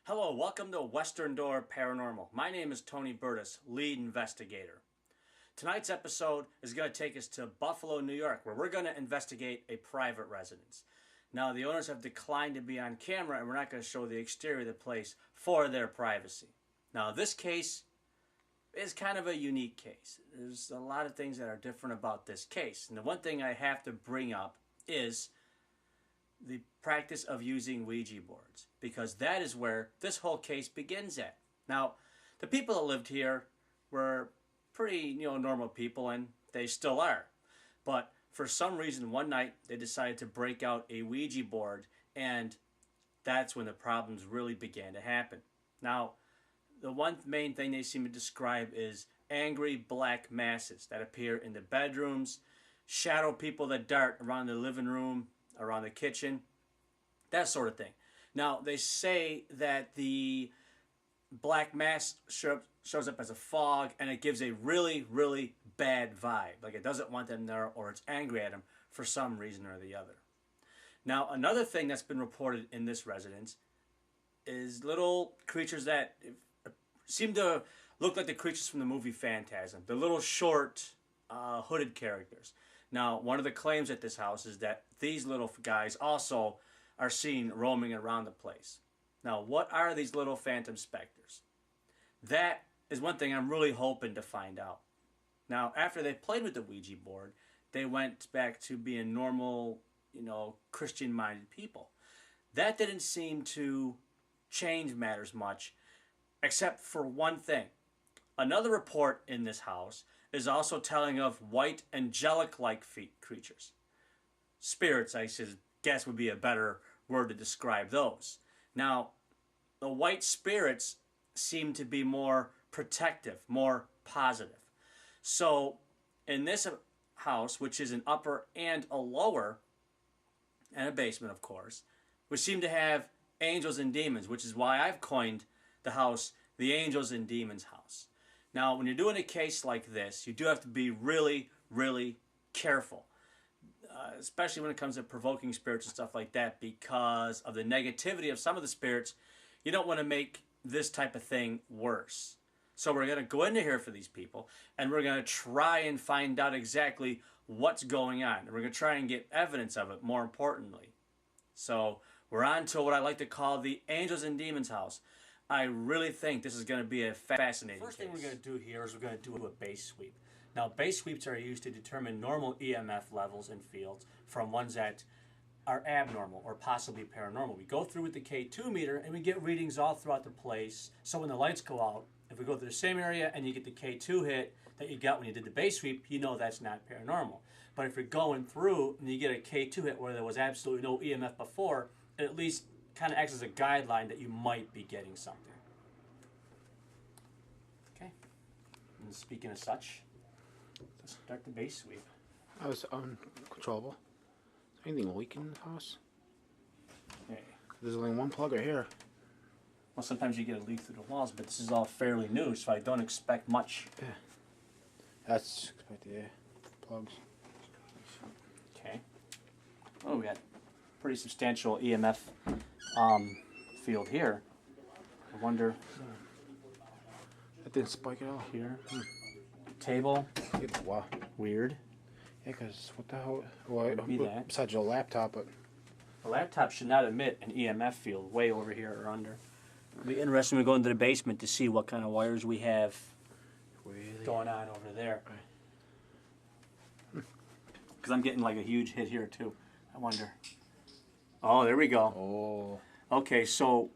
Hello, welcome to Western Door Paranormal. My name is Tony Burtis, lead investigator. Tonight's episode is going to take us to Buffalo, New York, where we're going to investigate a private residence. Now, the owners have declined to be on camera, and we're not going to show the exterior of the place for their privacy. Now, this case is kind of a unique case. There's a lot of things that are different about this case. And the one thing I have to bring up is the practice of using Ouija boards, because that is where this whole case begins at. Now, the people that lived here were pretty, normal people, and they still are. But for some reason, one night, they decided to break out a Ouija board, and that's when the problems really began to happen. Now, the one main thing they seem to describe is angry black masses that appear in the bedrooms, shadow people that dart around the living room, around the kitchen, that sort of thing. Now, they say that the black mass shows up as a fog, and it gives a really, really bad vibe. Like it doesn't want them there, or it's angry at them for some reason or the other. Now, another thing that's been reported in this residence is little creatures that seem to look like the creatures from the movie Phantasm. The little short, hooded characters. Now, one of the claims at this house is that these little guys also are seen roaming around the place. Now, what are these little phantom specters? That is one thing I'm really hoping to find out. Now, after they played with the Ouija board, they went back to being normal, Christian-minded people. That didn't seem to change matters much, except for one thing. Another report in this house is also telling of white angelic-like creatures. Spirits, I should guess, would be a better word to describe those. Now, the white spirits seem to be more protective, more positive. So, in this house, which is an upper and a lower, and a basement, of course, we seem to have angels and demons, which is why I've coined the house the Angels and Demons house. Now, when you're doing a case like this, you do have to be really, really careful, especially when it comes to provoking spirits and stuff like that, because of the negativity of some of the spirits. You don't want to make this type of thing worse. So we're going to go into here for these people, and we're going to try and find out exactly what's going on. And we're going to try and get evidence of it, more importantly. So we're on to what I like to call the Angels and Demons house. I really think this is going to be a fascinating case. First thing we're going to do here is we're going to do a base sweep. Now, base sweeps are used to determine normal EMF levels in fields from ones that are abnormal or possibly paranormal. We go through with the K2 meter and we get readings all throughout the place. So when the lights go out, if we go through the same area and you get the K2 hit that you got when you did the base sweep, you know that's not paranormal. But if you're going through and you get a K2 hit where there was absolutely no EMF before, it at least kind of acts as a guideline that you might be getting something. Okay. And speaking of such, let's start the base sweep. I was uncontrollable. Is there anything leaking in the house? Okay. There's only one plug right here. Well, sometimes you get a leak through the walls, but this is all fairly new, so I don't expect much. Yeah. That's expected, yeah. Plugs. Okay. Oh, we got pretty substantial EMF field here. I wonder. That didn't spike at all. Here. Table. Wow. Weird. Yeah, because what the hell? Well, Be that. besides your laptop, but The laptop should not emit an EMF field way over here or under. It'll be interesting when we go into the basement to see what kind of wires we have going on over there. Because I'm getting like a huge hit here too. I wonder. Oh, there we go. oh, Okay, so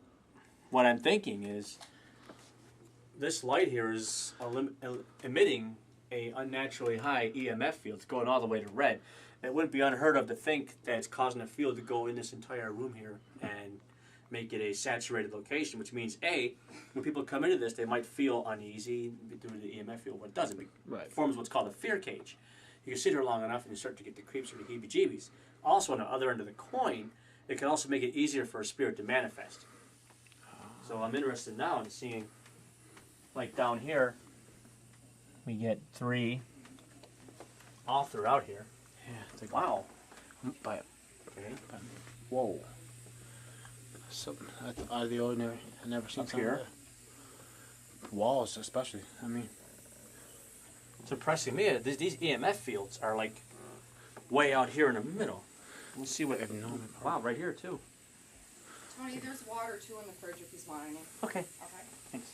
what I'm thinking is this light here is emitting a unnaturally high EMF field. It's going all the way to red. It wouldn't be unheard of to think that it's causing a field to go in this entire room here and make it a saturated location, which means, A, when people come into this, they might feel uneasy due to the EMF field. What it does, it forms what's called a fear cage. You can sit here long enough and you start to get the creeps or the heebie-jeebies. Also, on the other end of the coin, it can also make it easier for a spirit to manifest. So I'm interested now in seeing, like down here, we get 3 all throughout here. yeah. It's like, Wow. Buy it. Okay. Whoa. Something out of the ordinary. I never seen Up something here? like that. Walls, especially. I mean, It's impressing me. These EMF fields are like way out here in the middle. Let's see what. Wow, right here too. Tony, there's water too in the fridge if he's wanting it. Okay. Okay. Thanks.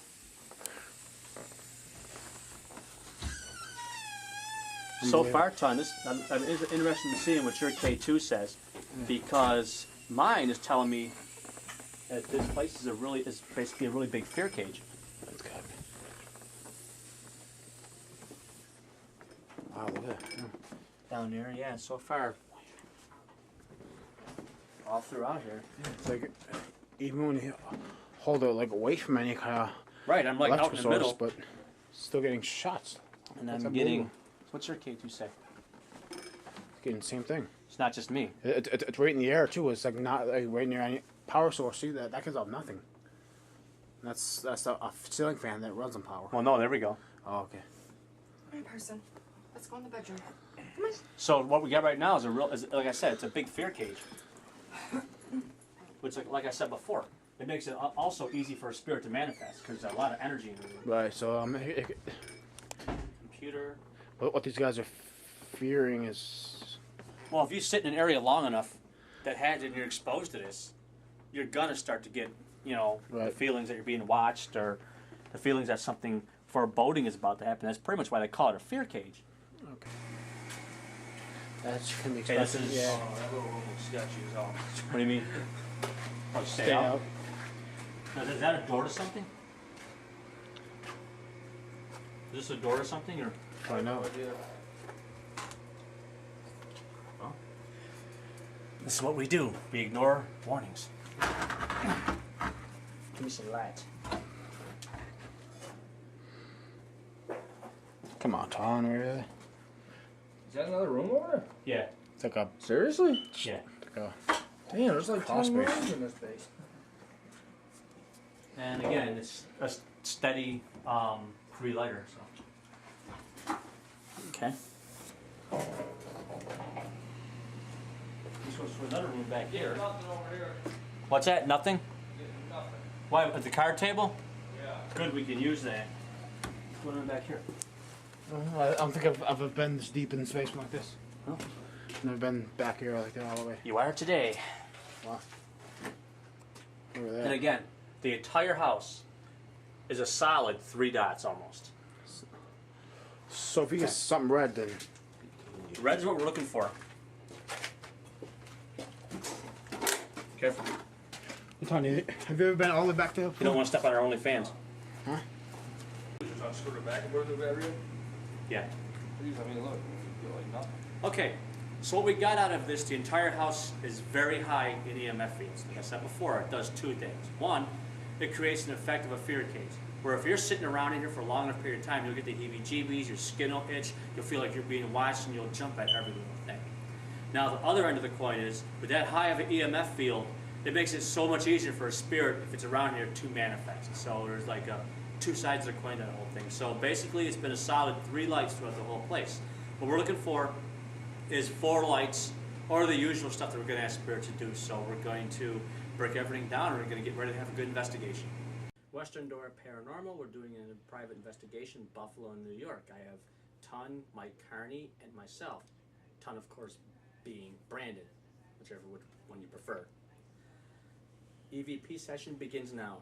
So far, Ton, I'm interested in seeing what your K2 says, because mine is telling me that this place is basically a really big fear cage. That's gotta be. Wow, look at that. Yeah. Down there, yeah. So far, all throughout here. It's like, even when you hold it like away from any kind of Right, I'm like out in electrical the source, middle, but still getting shots. and That's I'm getting. unbelievable. What's your K2 say? Getting the same thing. It's not just me. It's right in the air too. It's like not like right near any power source. See that gives off nothing. That's a ceiling fan that runs on power. Well, no, there we go. Oh, okay. Come on, person. Let's go in the bedroom. So what we got right now is like I said, it's a big fear cage. Which, like I said before, it makes it also easy for a spirit to manifest because there's a lot of energy in the room. Right. So Computer. what these guys are fearing is. Well, if you sit in an area long enough that has it and you're exposed to this, you're gonna start to get, the Right. feelings that you're being watched or the feelings that something foreboding is about to happen. That's pretty much why they call it a fear cage. Okay. That can be Okay, this expected. is. Yeah. That little room looks sketchy as hell. What do you mean? Oh, Stay out. Now, is that a door to something? Is this a door to something, or? I know. Well, this is what we do. We ignore warnings. Give me some light. Come on, Tom. Really? Is that another room over there? Yeah. It's like a. Seriously? Yeah. Like a Damn, there's like Crawl 10 space. rooms in this base. And again, it's a steady 3-lighter. So. Okay. This goes to another room back here. Nothing over here. What's that? Nothing? Nothing. Why? At the card table? Yeah. Good, we can use that. What's going on back here? I don't think I've ever been this deep in space like this. Oh. Never been back here like that all the way. You are today. Wow. Look at And that. again, the entire house is a solid 3 dots almost. So if you get something red, then Red's what we're looking for. Careful. Tony, have you ever been all the way back there? You don't want to step on our OnlyFans. Huh? Just trying to screw it back and put it in the area? Yeah. Jeez, I mean, look. You feel like nothing. Okay, so what we got out of this, the entire house is very high in EMF fields. Like I said before, it does 2 things. One, it creates an effect of a fear cage, where if you're sitting around in here for a long enough period of time, you'll get the heebie-jeebies, your skin will itch, you'll feel like you're being watched, and you'll jump at every little thing. Now, the other end of the coin is, with that high of an EMF field, it makes it so much easier for a spirit, if it's around here, to manifest. So there's like 2 sides of the coin to the whole thing. So basically, it's been a solid 3 lights throughout the whole place. What we're looking for is 4 lights, or the usual stuff that we're going to ask Spirit to do. So we're going to break everything down, and we're going to get ready to have a good investigation. Western Door Paranormal, we're doing a private investigation in Buffalo, New York. I have Ton, Mike Carney, and myself. Ton, of course, being Brandon, whichever one you prefer. EVP session begins now.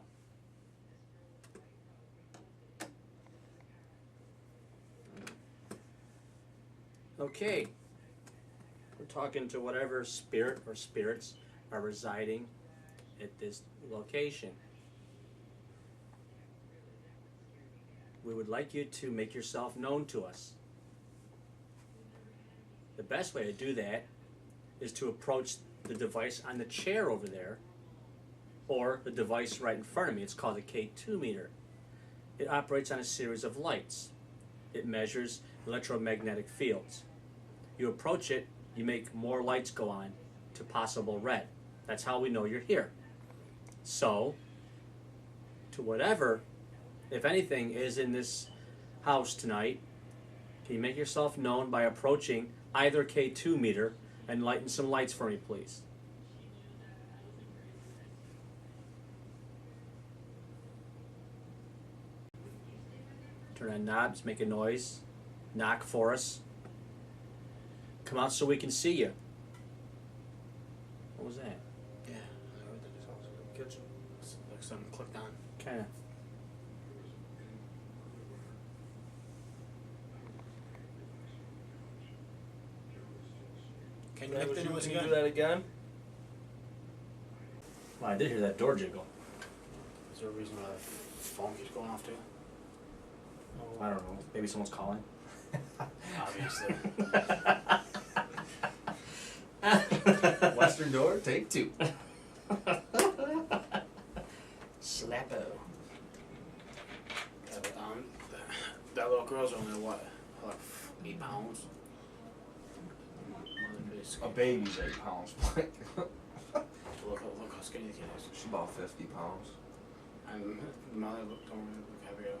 Okay, we're talking to whatever spirit or spirits are residing at this location. We would like you to make yourself known to us. The best way to do that is to approach the device on the chair over there, or the device right in front of me. It's called a K2 meter. It operates on a series of lights. It measures electromagnetic fields. You approach it, you make more lights go on to possible red. That's how we know you're here. So, to whatever, if anything, is in this house tonight, can you make yourself known by approaching either K2 meter and lighten some lights for me, please? Turn on knobs, make a noise, knock for us. Come out so we can see you. What was that? Yeah. I heard that just also in the kitchen. It's like something clicked on. Kinda. Can you lift the noise Can you again? do that again? Well, I did hear that door jiggle. Is there a reason why the phone keeps going off too? I don't know. Maybe someone's calling. Obviously. Western door, take 2. Slappo. Yeah, but, that little girl's only what? Like 8 pounds? A baby's 8 pounds. Look how skinny the kid is. She's about 50 pounds. And the mother looked heavier.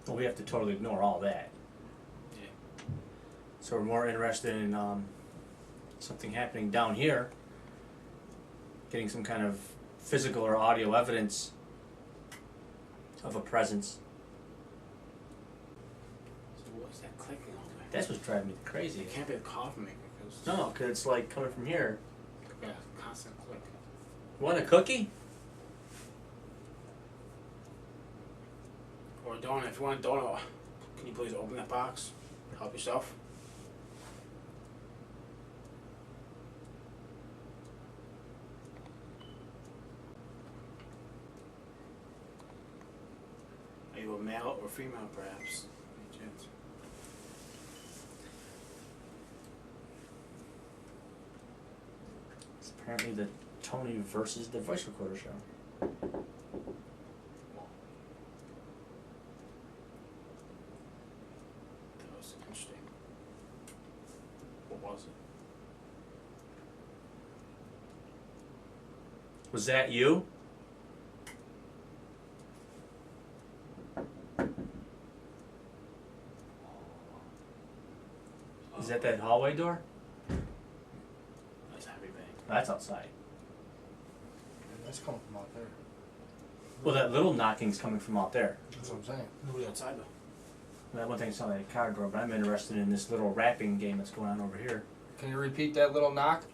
Well, we have to totally ignore all that. Yeah. So we're more interested in something happening down here, getting some kind of physical or audio evidence of a presence. So what's that clicking all the way? That's what's driving me crazy. It can't be a coffee maker because No, because it's like coming from here. yeah, constant click. Want a cookie? Or a donut. If you want a donut, can you please open that box? Help yourself. Are you a male or female, perhaps? Any chance? It's apparently the Tony versus the voice recorder show. That was interesting. What was it? Was that you? Is that hallway door? That's a heavy bang. That's outside. That's coming from out there. Well, that little knocking's coming from out there. That's what I'm saying. Nobody outside though. That one thing sounded like a car door, but I'm interested in this little rapping game that's going on over here. Can you repeat that little knock?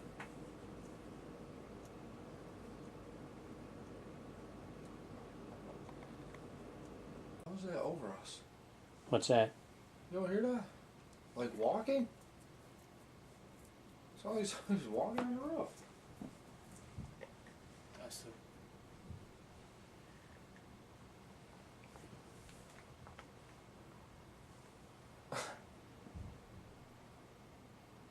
How's that over us? What's that? You don't hear that? Like walking? It's always he's walking on the roof. That's the.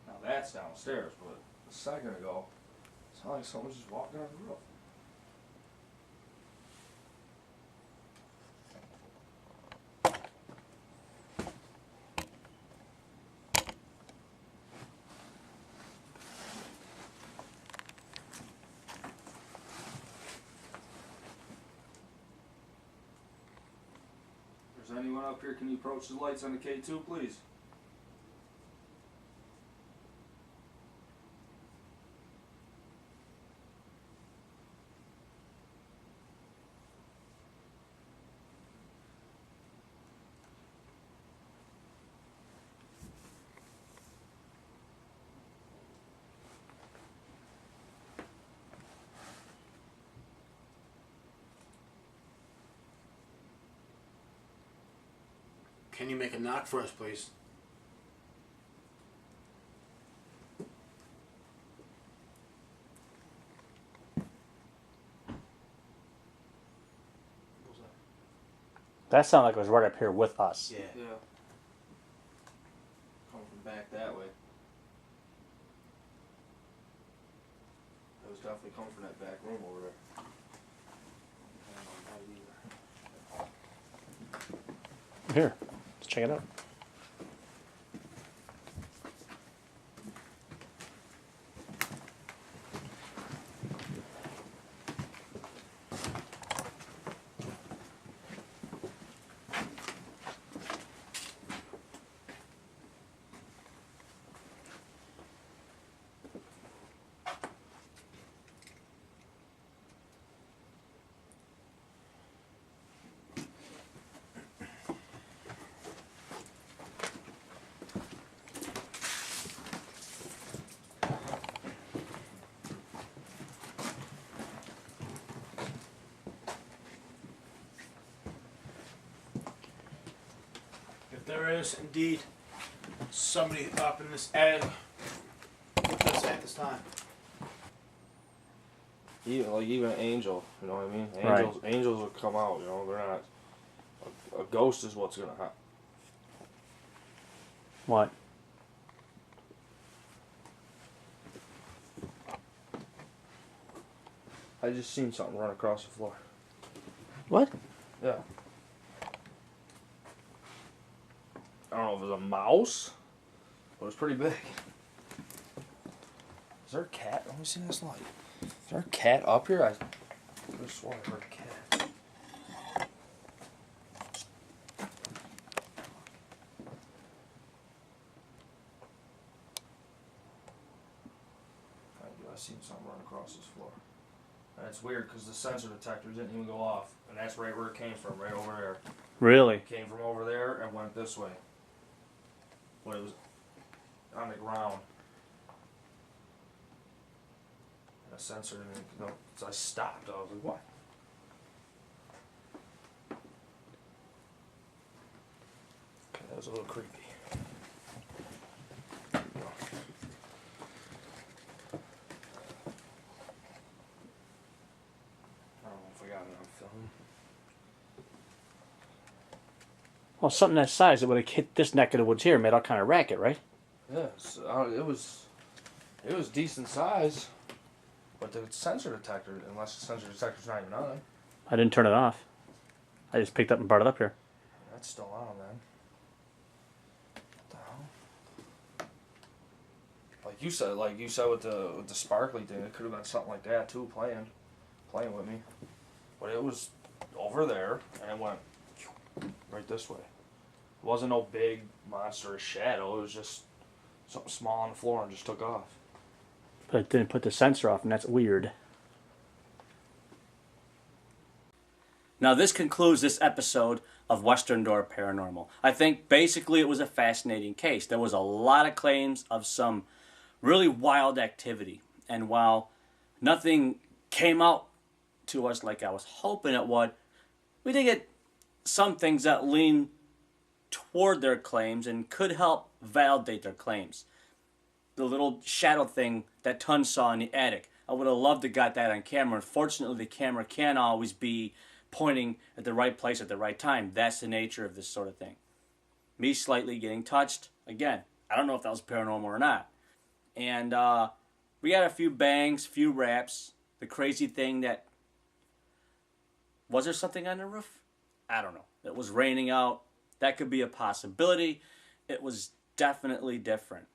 Now that's downstairs, but a second ago, it sounded like someone was just walking on the roof. If there's anyone up here, can you approach the lights on the K2, please? Can you make a knock for us, please? What was that? That sounded like it was right up here with us. Yeah. Yeah. Coming from back that way. That was definitely coming from that back room over there. Here, let's check it out. There is indeed somebody up in this attic with us at this time. Even an angel, you know what I mean? Right. Angels will come out, you know. They're not. A ghost is what's gonna happen. What? I just seen something run across the floor. What? Yeah. I don't know if it was a mouse, but it was pretty big. Is there a cat? Let me see this light. Is there a cat up here? I could have sworn I heard a cat. I seen something run across this floor. And it's weird because the sensor detector didn't even go off. And that's right where it came from, right over there. Really? It came from over there and went this way. When it was on the ground. And the sensor didn't go. So I stopped. I was like, what? Okay, that was a little creepy. Well, something that size that would have hit this neck of the woods here, made all kind of racket, right? Yes, it was decent size, but the sensor detector, unless the sensor detector's not even on, I didn't turn it off. I just picked up and brought it up here. that's still on, man. What the hell? Like you said with the sparkly thing, it could have been something like that too, playing with me. But it was over there, and it went right this way. It wasn't no big monstrous shadow. It was just something small on the floor and just took off. But it didn't put the sensor off, and that's weird. Now, this concludes this episode of Western Door Paranormal. I think basically it was a fascinating case. There was a lot of claims of some really wild activity. And while nothing came out to us like I was hoping it would, we did get some things that lean toward their claims and could help validate their claims. The little shadow thing that Ton saw in the attic, I would have loved to got that on camera. Unfortunately, the camera can't always be pointing at the right place at the right time. That's the nature of this sort of thing. Me slightly getting touched, again, I don't know if that was paranormal or not. And we got a few bangs, few raps. The crazy thing that, was there something on the roof? I don't know. It was raining out. That could be a possibility. It was definitely different.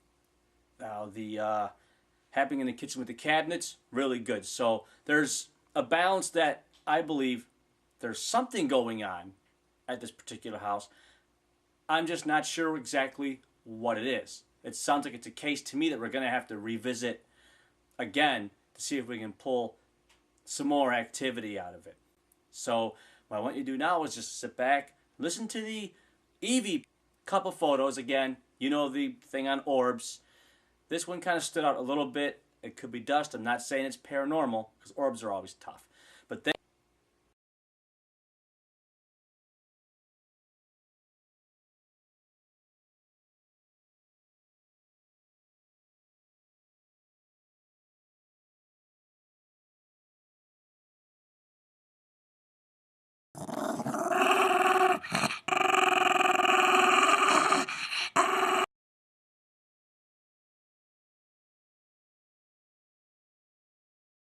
Now, the happening in the kitchen with the cabinets, really good. So there's a balance that I believe there's something going on at this particular house. I'm just not sure exactly what it is. It sounds like it's a case to me that we're going to have to revisit again to see if we can pull some more activity out of it. So what I want you to do now is just sit back, listen to the EVP couple photos again. You know the thing on orbs. This one kind of stood out a little bit. It could be dust. I'm not saying it's paranormal because orbs are always tough. But then